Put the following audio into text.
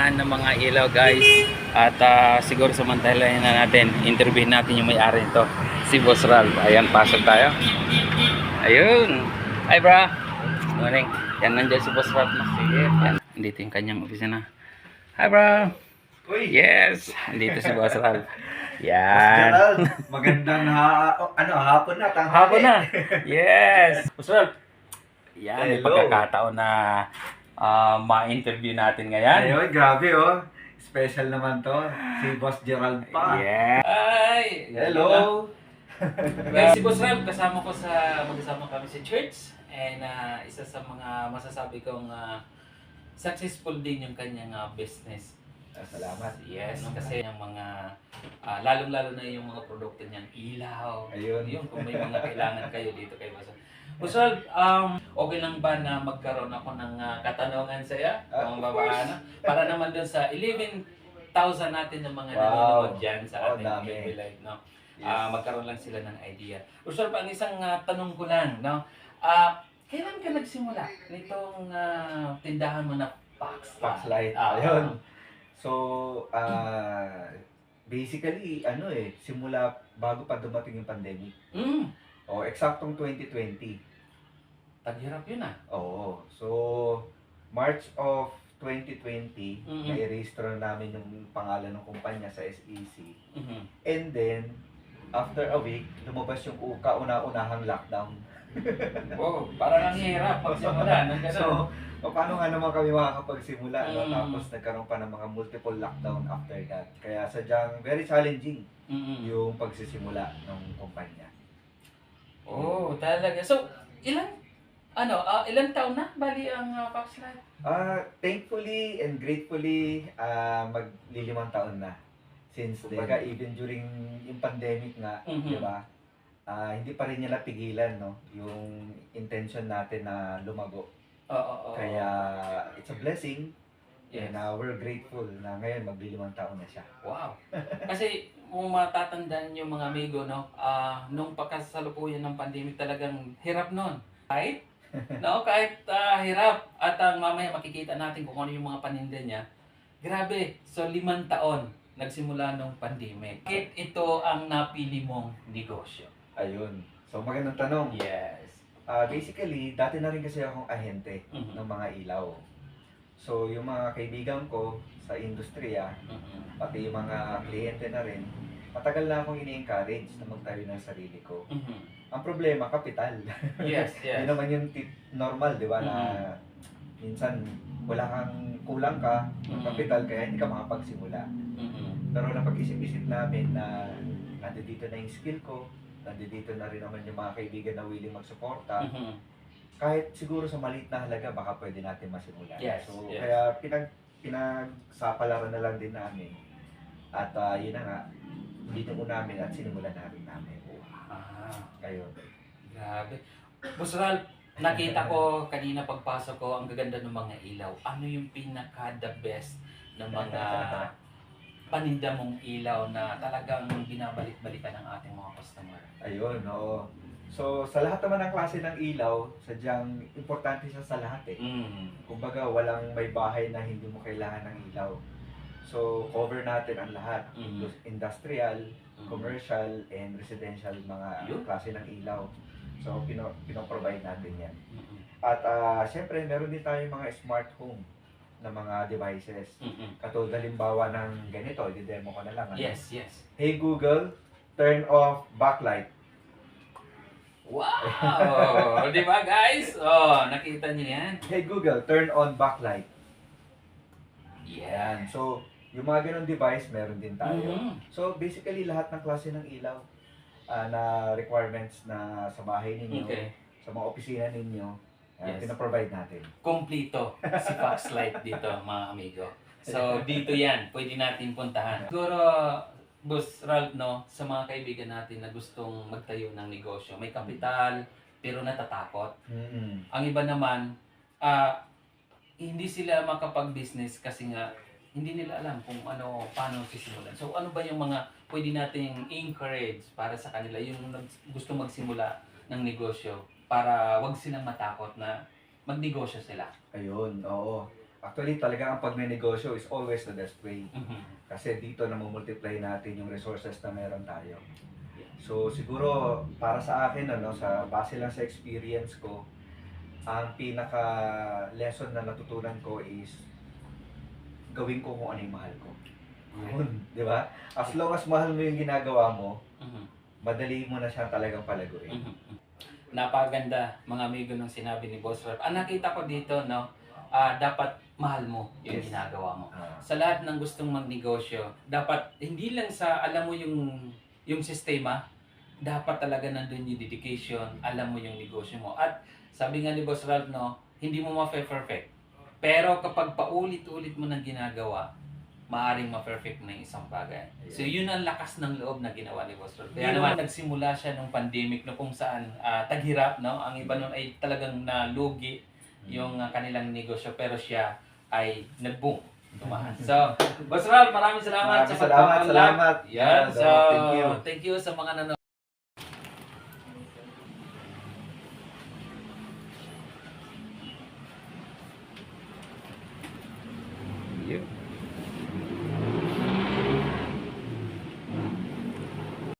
tindahan ng mga ilaw guys. At siguro samantalahin na natin, interviewin natin yung may-ari nito, si Boss Ralph. Ayan, pasok tayo. Ayun. Hi bro. Morning. Yan, nandiyan si Boss Ralph na. Sige. Yan. Dito yung kanyang opisina. Hi bro. Uy. Yes. Dito si Boss Ralph. Boss Yan. Gerald, magandang hapon na, tanghali. Hapon na. Yes. Boss Ralph. Yan, may Hello. pagkakataon na ma-interview natin ngayon. Ayun, grabe oh. Special naman to. Si Boss Gerald pa. Yeah. Ay, Hello. Guys, si Boss Ralph, magkasama kami sa church. And isa sa mga masasabi kong successful din yung kanyang business. Salamat. Yes, kasi yung mga, lalong-lalo na yung mga produkto niyan, ilaw. Ayun. Yun, kung may mga kailangan kayo dito kay Boss Ralph. Boss Ralph, okay lang ba na magkaroon ako ng katanungan sa iyo? Kung babaan, para naman dun sa 11,000 natin ng mga nanonood dyan sa ating dami. FB Live, no? Yes. Magkaroon lang sila ng idea. Boss Ralph, ang isang tanong ko lang, no? Kailan ka nagsimula nitong tindahan mo na Foxlight. Ayun. So, basically, simula bago pa dumating yung pandemic. O, eksaktong 2020. Taghirap yun Oo. So, March of 2020, na-register namin yung pangalan ng kumpanya sa SEC. And then, after a week, lumabas yung kauna-unahang lockdown. Oh, parang ang hirap magsimula ng So, paano nga naman kami makakapagsimula? No? Mm. Tapos nagkaroon pa ng mga multiple lockdown after that. Kaya sadyang very challenging yung pagsisimula ng kumpanya. Oh, talaga. So, ilang taon na bali ang Foxlight? Thankfully and gratefully, maglilimang taon na. Since kumbaga, even during yung pandemic nga, di ba? Hindi pa rin niya napigilan, no? Yung intention natin na lumago. Oo. Kaya, it's a blessing. Yes. And we're grateful na ngayon maglilimang taon na siya. Wow. Kasi kung matatandaan yung mga amigo, no, nung pagkasalukuyan ng pandemic talagang hirap nun. Right? No, kahit hirap at mamaya makikita natin kung ano yung mga paninda niya. Grabe. So 5 taon nagsimula nung pandemic. Bakit ito ang napili mong negosyo? Ayun. So magandang tanong. Yes. Basically, dati na rin kasi akong ahente ng mga ilaw. So yung mga kaibigan ko sa industriya, pati yung mga kliyente na rin, matagal na akong ini-encourage na magtayo ng sarili ko. Ang problema, kapital. Yes. Hindi naman yung normal, di ba, na minsan kulang ka ng kapital kaya hindi ka makapagsimula. Pero napag-isip-isip namin na nandito na yung skill ko, nandito na rin naman yung mga kaibigan na willing magsuporta. Kahit siguro sa maliit na halaga, baka pwede natin masimula. Yes, So, yes. kaya pinagsapalaran na lang din namin. At yun na nga, binuo namin at sinimulan na rin namin. Ayun. Grabe. Boss Ralph, nakita ko kanina pagpasok ko, ang gaganda ng mga ilaw. Ano yung pinaka-the best ng mga paninda mong ilaw na talagang binabalik-balikan ng ating mga customer? Ayun, oo. So, sa lahat naman ng klase ng ilaw, sadyang importante siya sa lahat eh. Kumbaga, walang may bahay na hindi mo kailangan ng ilaw. So, cover natin ang lahat. Industrial, commercial, and residential mga klase ng ilaw. So, pinoprovide natin yan. At syempre, meron din tayong mga smart home na mga devices. Katulad halimbawa ng ganito, i-demo ko na lang. Yes. Hey Google, turn off backlight. Wow! Di ba guys? Oh, nakita niyo yan? Hey Google, turn on backlight. Yan. So, yung mga ganong device, meron din tayo. So, basically, lahat ng klase ng ilaw na requirements na sa bahay ninyo, sa mga opisina ninyo, pinaprovide natin. Kumplito si Foxlight dito, mga amigo. So, dito yan. Pwede natin puntahan. Siguro, Boss Ralph, no, sa mga kaibigan natin na gustong magtayo ng negosyo, may kapital, pero natatakot. Ang iba naman, hindi sila makapag-business kasi nga hindi nila alam kung paano sisimulan. So ano ba yung mga pwede nating encourage para sa kanila yung gusto magsimula ng negosyo para wag silang matakot na magnegosyo sila? Ayun, oo. Actually, talaga ang pagnenegosyo is always the best way. Mhm. Kasi dito namumultiply natin yung resources na meron tayo. So siguro para sa akin sa base lang sa experience ko, ang pinaka lesson na natutunan ko is gawin ko kung ano yung mahal ko. Yun, di ba? As long as mahal mo yung ginagawa mo, Mhm. madali mo na siya talagang palaguin. Mhm. Napaganda mga amigo ng sinabi ni Boss Ralph. Ang nakita ko dito, no, dapat mahal mo yung Yes. ginagawa mo. Ah, Sa lahat ng gustong magnegosyo, dapat hindi lang sa alam mo yung sistema, dapat talaga nandun yung dedication, alam mo yung negosyo mo. At sabi nga ni Boss Ralph, no, hindi mo ma-perfect. Pero kapag paulit-ulit mo nang ginagawa, maaring ma-perfect na yung isang bagay. So yun ang lakas ng loob na ginawa ni Boss Ralph. Kaya naman nagsimula siya nung pandemic no, kung saan taghirap, no? Ang iba nun ay talagang nalugi yung kanilang negosyo, pero siya ay nag-boom. Tumaas. So, Boss Ralph, maraming salamat Maraming sa salamat, pagpapaunlak. salamat. Yan. Yeah, So, thank you. thank you sa mga nanonood.